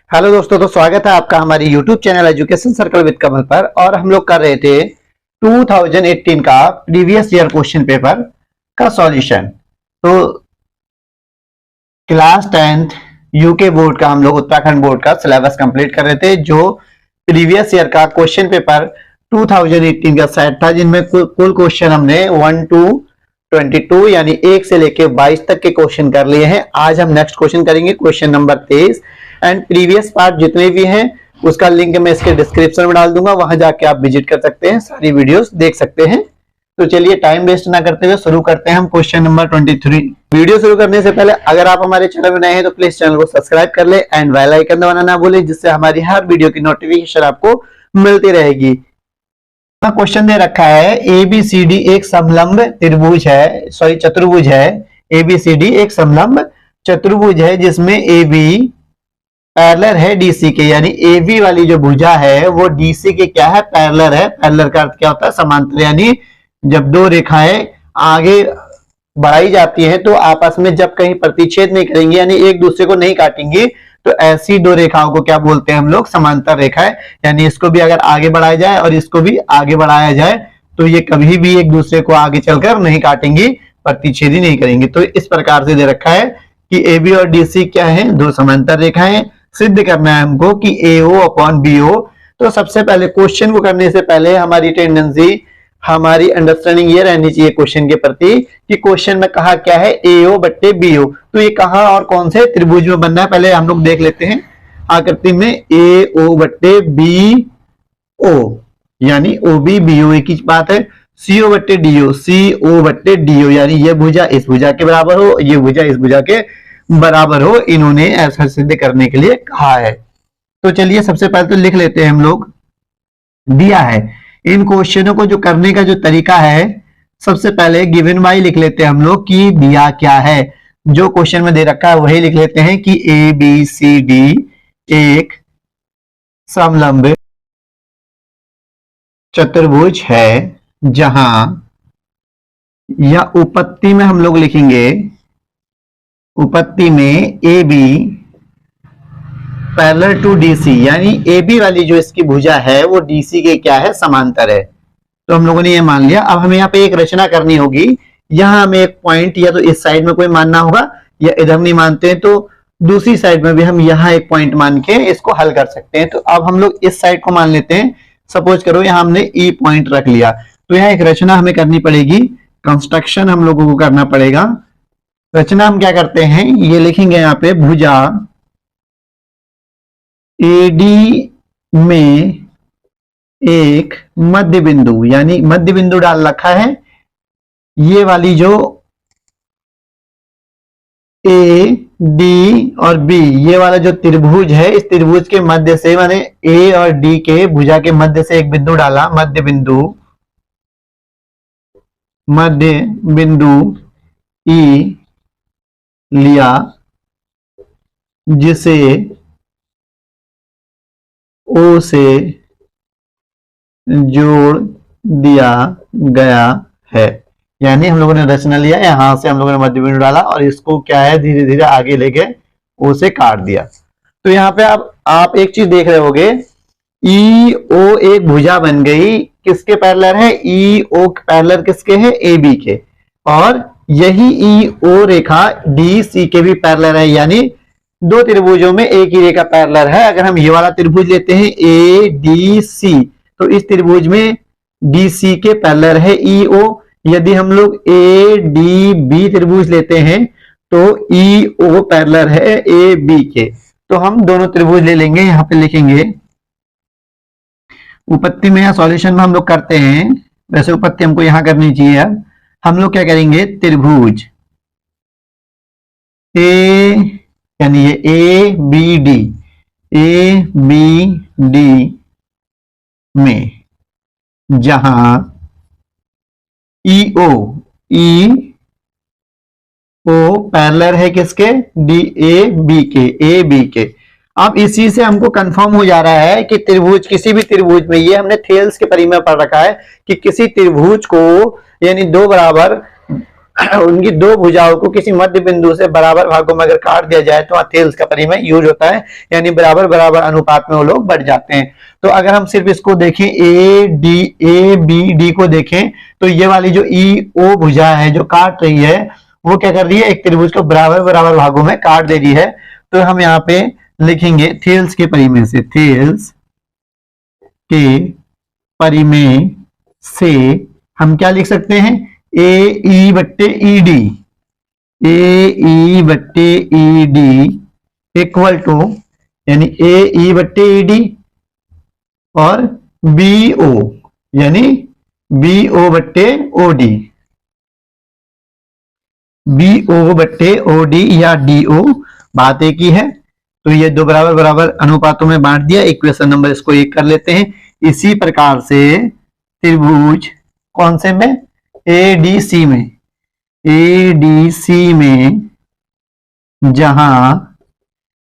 Hello दोस्तों, तो स्वागत है आपका हमारी YouTube channel education circle with Kamal पर। और हम लोग कर रहे थे 2018 का प्रीवियस ईयर क्वेश्चन पेपर का सॉल्यूशन। तो क्लास 10th यूके बोर्ड का हम लोग उत्तराखंड बोर्ड का सिलेबस कंप्लीट कर रहे थे, जो प्रीवियस ईयर का क्वेश्चन पेपर 2018 का सेट था, जिनमें कुल क्वेश्चन हमने 1 to 22 यानी 1 से लेके 22 तक के क्वेश्चन कर लिए हैं। आज हम नेक्स्ट क्वेश्चन करेंगे, question number 23। And previous part जितने भी हैं उसका लिंक मैं इसके डिस्क्रिप्शन में डाल दूंगा, वहां जाके आप विजिट कर सकते हैं, सारी वीडियोस देख सकते हैं। तो चलिए टाइम वेस्ट ना करते हुए शुरू करते हैं हम क्वेश्चन नंबर 23। वीडियो शुरू करने से पहले अगर आप हमारे चैनल में नए हैं तो प्लीज चैनल को सब्सक्राइब कर ले एंड बेल आइकन दबाना ना भूलें, जिससे हमारी हर वीडियो की नोटिफिकेशन आपको मिलती रहेगी। क्वेश्चन दे रखा है एबीसीडी एक समलंब त्रिभुज है, चतुर्भुज है। एबीसीडी एक समलंब चतुर्भुज है जिसमें एबी पैरेलल है डीसी के, यानी एबी वाली जो भुजा है वो डीसी के क्या है, पैरेलल है। पैरेलल का अर्थ क्या होता है, समांतर। यानी जब दो रेखाएं आगे बढ़ाई जाती हैं तो आपस में जब कहीं प्रतिच्छेद नहीं करेंगी, यानी एक दूसरे को नहीं काटेंगी, तो ऐसी दो रेखाओं को क्या बोलते हैं हम लोग, समांतर रेखाएं। यानी इसको भी अगर आगे बढ़ाया जाए और इसको भी आगे बढ़ाया जाए तो ये कभी भी एक दूसरे को आगे चलकर नहीं काटेंगी, प्रतिच्छेद ही नहीं करेंगी। तो इस प्रकार से दे रखा है कि एबी और डीसी क्या है, दो समांतर रेखाएं। सिद्ध करना है हमको कि AO अपॉन BO। तो सबसे पहले क्वेश्चन को करने से पहले हमारी टेंडेंसी, हमारी अंडरस्टैंडिंग ये रहनी चाहिए क्वेश्चन के प्रति कि क्वेश्चन में कहा क्या है, AO बट्टे BO। तो ये कहां और कौन से त्रिभुज में बनना है पहले हम लोग देख लेते हैं। आकृति में AO बट्टे BO यानी OB BO एक ही बात है। CO बट्टे DO, CO बट्टे DO यानी ये भुजा इस भुजा के बराबर हो, ये भुजा इस भुजा के बराबर हो, इन्होंने ऐसा सिद्ध करने के लिए कहा है। तो चलिए सबसे पहले तो लिख लेते हैं हम लोग। दिया है इन क्वेश्चनों को जो करने का जो तरीका है, सबसे पहले गिवन बाय लिख लेते हैं हम लोग कि दिया क्या है। जो क्वेश्चन में दे रखा है वही लिख लेते हैं कि ABCD एक समलंब चतुर्भुज है जहां, या उपपत्ति में हम लोग लिखेंगे, उपपत्ति में AB पैरेलल टू DC, यानी AB वाली जो इसकी भुजा है वो DC के क्या है, समांतर है। तो हम लोगों ने ये मान लिया। अब हमें यहाँ पे एक रचना करनी होगी। यहाँ हमें एक पॉइंट या तो इस साइड में कोई मानना होगा, या इधर नहीं मानते हैं तो दूसरी साइड में भी हम यहाँ एक पॉइंट मान के इसको हल कर सकते हैं। तो अब हम लोग इस साइड को मान लेते हैं। सपोज करो यहाँ हमने E पॉइंट रख लिया, तो यहाँ एक रचना हमें करनी पड़ेगी, कंस्ट्रक्शन हम लोगों को करना पड़ेगा। रचना हम क्या करते हैं, ये लिखेंगे यहाँ पे भुजा AD में एक मध्य बिंदु, यानी मध्य बिंदु डाल रखा है। ये वाली जो AD और B ये वाला जो त्रिभुज है, इस त्रिभुज के मध्य से, माने A और D के भुजा के मध्य से एक बिंदु डाला, मध्य बिंदु E लिया, जिसे O से जोड़ दिया गया है। यानी हम लोगों ने रचना लिया, यहां से हम लोगों ने मध्य बिंदु डाला और इसको क्या है, धीरे धीरे आगे लेके O से काट दिया। तो यहाँ पे आप एक चीज देख रहे होगे, EO एक भुजा बन गई, किसके पैरेलल है, EO पैरेलल किसके है, AB के। और यही EO रेखा DC के भी पैरेलल है, यानी दो त्रिभुजों में एक ही रेखा पैरेलल है। अगर हम ये वाला त्रिभुज लेते हैं ADC, तो इस त्रिभुज में DC के पैरेलल है EO। यदि हम लोग ADB त्रिभुज लेते हैं तो EO पैरेलल है AB के। तो हम दोनों त्रिभुज ले लेंगे, यहां पे लिखेंगे उपपत्ति में या सॉल्यूशन में हम लोग करते हैं, वैसे उपपत्ति हमको यहां करनी चाहिए। अब हम लोग क्या करेंगे, त्रिभुज A यानी ये ABD में जहां EO पैरेलल है किसके, AB के। अब इसी से हमको कंफर्म हो जा रहा है कि त्रिभुज, किसी भी त्रिभुज में, ये हमने थेल्स के परिमेय में पढ़ रखा है कि किसी त्रिभुज को, यानी दो बराबर उनकी दो भुजाओं को किसी मध्य बिंदु से बराबर भागों में अगर काट दिया जाए तो थेल्स का परिमेय यूज होता है, यानी बराबर बराबर अनुपात में वो लोग बढ़ जाते हैं। तो अगर हम सिर्फ इसको देखें, ए बी डी को देखें, तो ये वाली जो ई ओ भुजा है जो काट रही है, वो क्या कर रही है, एक त्रिभुज को बराबर बराबर भागों में काट दे रही है। तो हम यहाँ पे लिखेंगे थेल्स के परिमेय से, थेल्स के परिमेय से हम क्या लिख सकते हैं, ए ई बट्टे ई डी, ए ई बट्टे ई डी इक्वल टू, यानी ए ई बट्टे ई डी और बी ओ, यानी बी ओ बट्टे ओ डी, बी ओ बट्टे ओ डी या डी ओ, बात एक ही है। तो ये दो बराबर बराबर अनुपातों में बांट दिया, इक्वेशन नंबर इसको 1 कर लेते हैं। इसी प्रकार से त्रिभुज कौन से में, एडीसी में, एडीसी में जहां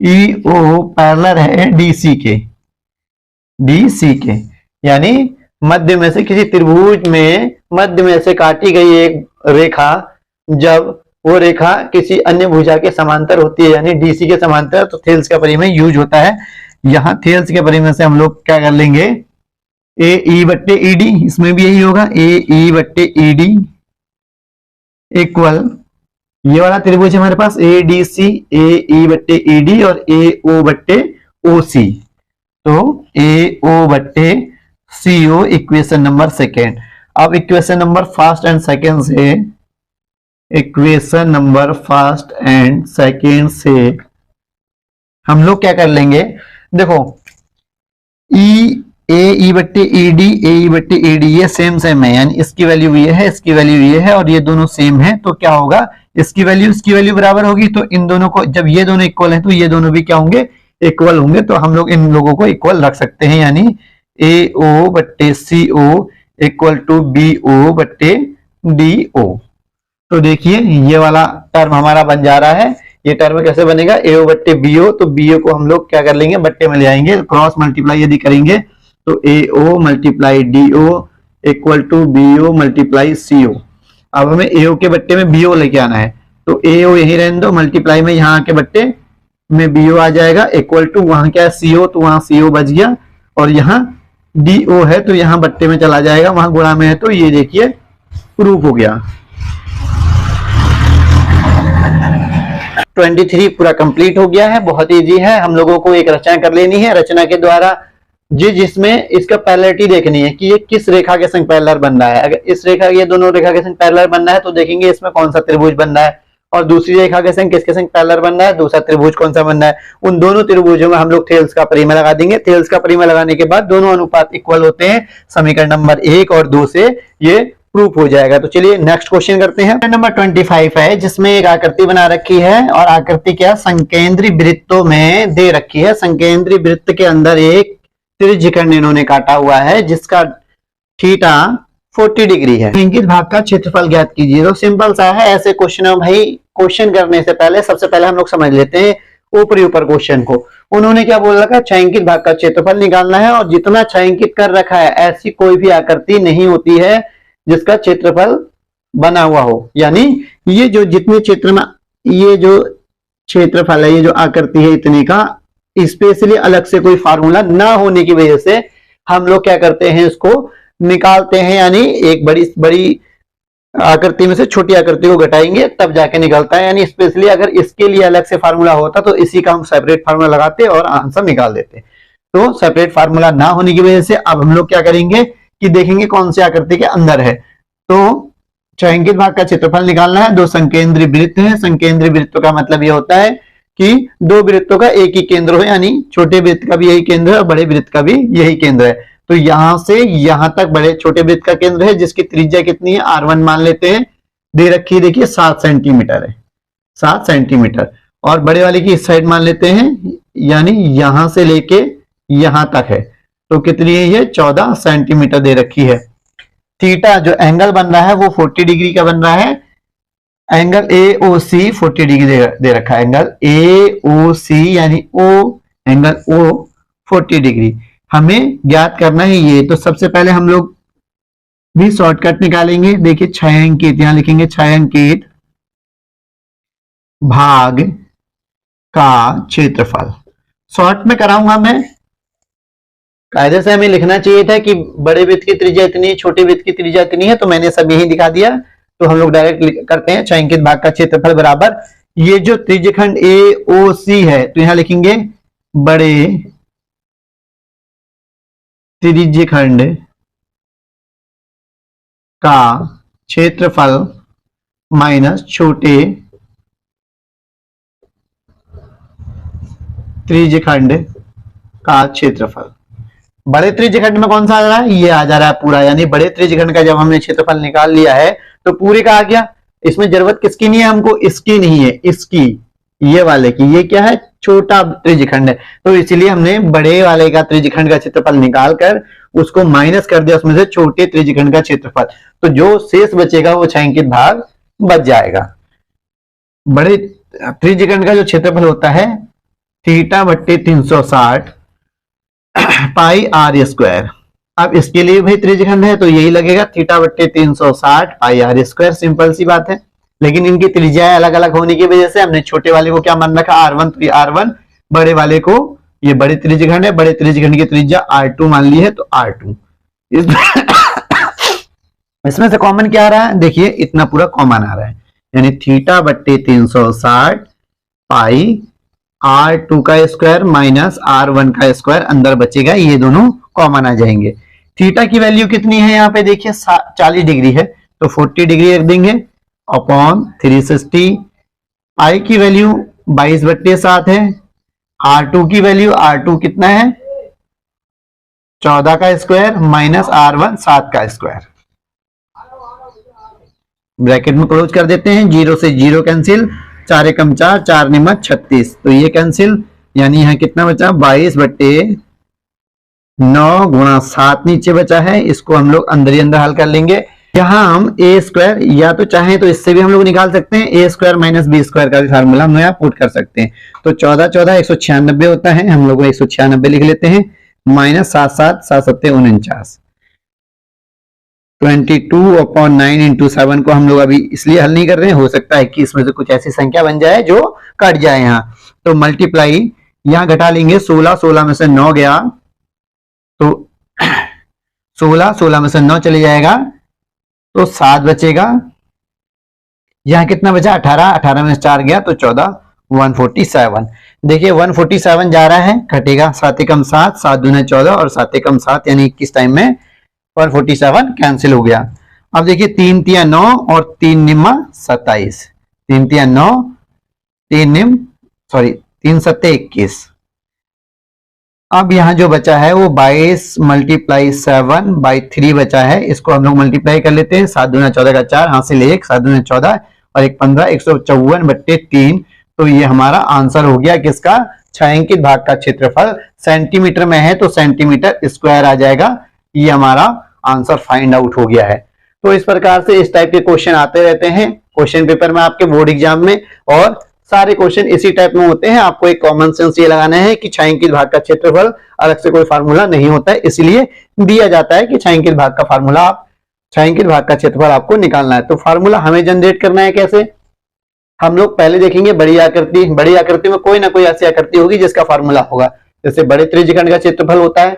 ईओ पैरेलल है डीसी के, डीसी के, यानी मध्य में से किसी त्रिभुज में मध्य में से काटी गई एक रेखा, जब वो रेखा किसी अन्य भुजा के समांतर होती है, यानी डीसी के समांतर, तो थेल्स का परिमेय यूज होता है। यहां थेल्स के परिमेय से हम लोग क्या कर लेंगे, ए ई बट्टे ई डी, इसमें भी यही होगा, ए ई बट्टे ई डी इक्वल, ये वाला त्रिभुज है हमारे पास ए डी सी, ए ई बट्टे ई डी और ए ओ बट्टे ओ सी, तो ए ओ बट्टे सी ओ इक्वेशन नंबर 2। अब equation number first and second से, equation number first and second से हम लोग क्या कर लेंगे, देखो ई ए ई बट्टे ई डी, ए ई बट्टे ई डी ये सेम सेम है, यानी इसकी वैल्यू ये है, इसकी वैल्यू ये है, और ये दोनों सेम है, तो क्या होगा, इसकी वैल्यू बराबर होगी। तो इन दोनों को, जब ये दोनों इक्वल हैं तो ये दोनों भी क्या होंगे, इक्वल होंगे। तो हम लोग इन लोगों को इक्वल रख सकते हैं, यानी ए ओ बट्टे C O equal to B O बट्टे डी ओ। तो देखिए ये वाला टर्म हमारा बन जा रहा है। ये टर्म कैसे बनेगा, ए ओ बट्टे बी ओ, तो बी ओ को हम लोग क्या कर लेंगे, बट्टे में ले आएंगे, क्रॉस मल्टीप्लाई यदि करेंगे तो A O multiply D O equal to B O multiply C O. अब हमें ए ओ के बट्टे में बी ओ लेके आना है, तो ए ओ यही रहने दो, मल्टीप्लाई में यहाँ आके बट्टे में बी ओ आ जाएगा, इक्वल टू वहां क्या है सी ओ, तो वहां सी ओ बच गया, और यहाँ डी ओ है तो यहाँ बट्टे में चला जाएगा, वहां गुणा में है, तो ये देखिए प्रूफ हो गया। 23 पूरा कंप्लीट हो गया है, बहुत इजी है। हम लोगों को एक रचना कर लेनी है, रचना के द्वारा जिसमें इसका पैरेललिटी देखनी है कि ये किस रेखा के संग पैरेलल बन रहा है। अगर इस रेखा, ये दोनों रेखा के संग पैरेलल बन रहा है तो देखेंगे इसमें कौन सा त्रिभुज बन रहा है, और दूसरी रेखा के संग किसके संग पैरेलल बन रहा है, दूसरा त्रिभुज कौन सा बन रहा है। उन दोनों त्रिभुजों में हम लोग थेल्स का परिमेय लगा देंगे। थेल्स का परिमेय लगाने के बाद दोनों अनुपात इक्वल होते हैं, समीकरण नंबर 1 और 2 से ये प्रूफ हो जाएगा। तो चलिए नेक्स्ट क्वेश्चन करते हैं। नंबर 25 है, जिसमें एक आकृति बना रखी है, और आकृति क्या संकेंद्री वृत्तों में दे रखी है। संकेंद्री वृत्त के अंदर एक त्रिज्यखंड इन्होंने काटा हुआ है जिसका थीटा 40 डिग्री है। इंकित भाग का क्षेत्रफल ज्ञात कीजिए। तो सिंपल सा है, ऐसे क्वेश्चन भाई क्वेश्चन करने से पहले सबसे पहले हम लोग समझ लेते हैं ऊपरी ऊपर क्वेश्चन को। उन्होंने क्या बोल रखा है, छायांकित भाग का क्षेत्रफल निकालना है, और जितना छायांकित कर रखा है ऐसी कोई भी आकृति नहीं होती है जिसका क्षेत्रफल बना हुआ हो। यानी ये जो जितने क्षेत्र में ये जो क्षेत्रफल है, ये जो आकृति है इतने का, स्पेशली अलग से कोई फार्मूला ना होने की वजह से हम लोग क्या करते हैं, इसको निकालते हैं। यानी एक बड़ी आकृति में से छोटी आकृति को घटाएंगे तब जाके निकलता है। यानी स्पेशली अगर इसके लिए अलग से फार्मूला होता तो इसी का हम सेपरेट फार्मूला लगाते और आंसर निकाल देते। तो सेपरेट फार्मूला ना होने की वजह से अब हम लोग क्या करेंगे कि देखेंगे कौन सी आकृति के अंदर है। तो छायांकित भाग का क्षेत्रफल निकालना है। दो संकेंद्री वृत्त है। संकेंद्री वृत्तों का मतलब यह होता है कि दो वृत्तों का एक ही केंद्र हो, यानी छोटे वृत्त का भी यही केंद्र है और बड़े वृत्त का भी यही केंद्र है। तो यहां से यहां तक बड़े छोटे वृत्त का केंद्र है, जिसकी त्रिज्या कितनी है, R1 मान लेते हैं, दे रखी है, देखिए 7 सेंटीमीटर है, 7 सेंटीमीटर। और बड़े वाले की इस साइड मान लेते हैं, यानी यहां से लेके यहां तक है, तो कितनी है ये 14 सेंटीमीटर दे रखी है। थीटा जो एंगल बन रहा है वो 40 डिग्री का बन रहा है। एंगल AOC 40 डिग्री दे रखा है, एंगल AOC यानी O, एंगल O 40 डिग्री हमें ज्ञात करना है ये। तो सबसे पहले हम लोग भी शॉर्टकट निकालेंगे। देखिए 6 अंकित, यहां लिखेंगे 6 अंकित भाग का क्षेत्रफल। शॉर्ट में कराऊंगा मैं, कायदे से हमें लिखना चाहिए था कि बड़े वृत्त की त्रिज्या इतनी है, छोटे वृत्त की त्रिज्या इतनी है, तो मैंने सब यही दिखा दिया। तो हम लोग डायरेक्ट करते हैं 6 अंकित भाग का क्षेत्रफल बराबर, ये जो त्रिज्यखंड AOC है तो यहां लिखेंगे बड़े त्रिज्यखंड का क्षेत्रफल माइनस छोटे त्रिज्यखंड का क्षेत्रफल। बड़े त्रिज्यखंड में कौन सा आ रहा है, ये आ जा रहा है पूरा, यानी बड़े त्रिज्यखंड का जब हमने क्षेत्रफल निकाल लिया है तो पूरे का आ गया। इसमें जरूरत किसकी नहीं है हमको, इसकी नहीं है, इसकी, ये वाले की। ये क्या है, छोटा त्रिज्यखंड है, तो इसलिए हमने बड़े वाले का त्रिज्यखंड का क्षेत्रफल निकाल कर उसको माइनस कर दिया उसमें से छोटे त्रिज्यखंड का क्षेत्रफल, तो जो शेष बचेगा वो 6 अंकित भाग बच जाएगा। बड़े त्रिज्यखंड का जो क्षेत्रफल होता है θ/360 पाई आर स्क्वायर। अब इसके लिए भी त्रिज्यखंड है तो यही लगेगा θ/360 पाई आर स्क्वायर, सिंपल सी बात है। लेकिन इनकी त्रिज्याएं अलग अलग होने की वजह से हमने छोटे वाले को क्या मान रखा, R1, तो ये R1, बड़े वाले को, ये बड़े त्रिज्यखंड है, बड़े त्रिज्यखंड की त्रिज्या R2 मान ली है तो R2। इसमें से कॉमन क्या आ रहा है, देखिए इतना पूरा कॉमन आ रहा है, यानी θ/360 पाई R2 का स्क्वायर माइनस R1 का स्क्वायर अंदर बचेगा, ये दोनों कॉमन आ जाएंगे। थीटा की वैल्यू कितनी है यहाँ पे देखिए 40 डिग्री है तो 40 डिग्री रख देंगे अपॉन 360। आई की वैल्यू 22/7 है। R2 की वैल्यू, R2 कितना है 14 का स्क्वायर माइनस R1 7 का स्क्वायर। ब्रैकेट में क्लोज कर देते हैं, 0 से 0 कैंसिल, 4 एकम 4, 4 निमा 36, तो ये कैंसिल, यानी यहाँ कितना बचा 22/9 गुणा 7 नीचे बचा है, इसको हम लोग अंदर ही अंदर हल कर लेंगे। यहाँ हम ए स्क्वायर, या तो चाहें तो इससे भी हम लोग निकाल सकते हैं, ए स्क्वायर माइनस बी स्क्वायर का भी फार्मूला हम यहाँ पुट कर सकते हैं। तो 14 14 196 होता है, हम लोग 196 लिख लेते हैं, माइनस 7 7 7 7 49, 22/9 इंटू 7 को हम लोग अभी इसलिए हल नहीं कर रहे हैं, हो सकता है कि इसमें से कुछ ऐसी संख्या बन जाए जो कट जाए यहाँ, तो मल्टीप्लाई यहाँ घटा लेंगे, 16 में से 9 गया तो 16 में से 9 चले जाएगा तो 7 बचेगा, यहाँ कितना बचा 18 में से 4 गया तो 14, 147। देखिए 147 जा रहा है, घटेगा 7 एकम 7, 7 दूने 14 और 7 एकम 7 यानी 21 टाइम में 147 कैंसिल हो गया। अब देखिए 3 तिया 9 और 3 निम्मा 27, 3 तिया 9, 3 सत्ते 21। अब यहाँ जो बचा है वो 22 × 7/3 बचा है, इसको हम लोग मल्टीप्लाई कर लेते हैं, 7 दूना 14 का 4, हासिल 1, 7 दूना 14 और 1 15, 154/3। तो ये हमारा आंसर हो गया किसका, 6 अंकित भाग का क्षेत्रफल। सेंटीमीटर में है तो सेंटीमीटर स्क्वायर आ जाएगा, ये हमारा आंसर फाइंड आउट हो गया है। तो इस प्रकार से इस टाइप के क्वेश्चन आते रहते हैं क्वेश्चन पेपर में आपके बोर्ड एग्जाम में, और सारे क्वेश्चन इसी टाइप में होते हैं। आपको एक कॉमन सेंस ये लगाना है कि 6 अंकित भाग का क्षेत्रफल अलग से कोई फार्मूला नहीं होता है, इसलिए दिया जाता है कि 6 अंकित भाग का फार्मूला, आप 6 अंकित भाग का क्षेत्रफल आपको निकालना है। तो फार्मूला हमें जनरेट करना है कैसे, हम लोग पहले देखेंगे बड़ी आकृति में कोई ना कोई ऐसी आकृति होगी जिसका फार्मूला होगा। जैसे बड़े त्रिज्यखंड का क्षेत्रफल होता है,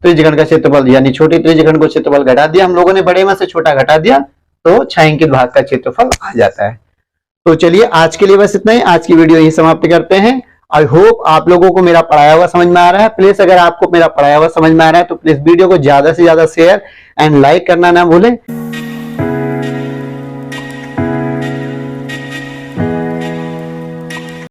त्रिज्यखंड का क्षेत्रफल यानी छोटे त्रिज्यखंड को क्षेत्रफल घटा दिया हम लोगों ने, बड़े में से छोटा घटा दिया तो 6 अंकित भाग का क्षेत्रफल आ जाता है। तो चलिए आज के लिए बस इतना ही, आज की वीडियो यही समाप्त करते हैं। आई होप आप लोगों को मेरा पढ़ाया हुआ समझ में आ रहा है। प्लीज अगर आपको मेरा पढ़ाया हुआ समझ में आ रहा है तो प्लीज वीडियो को ज्यादा से ज्यादा शेयर एंड लाइक करना ना भूलें।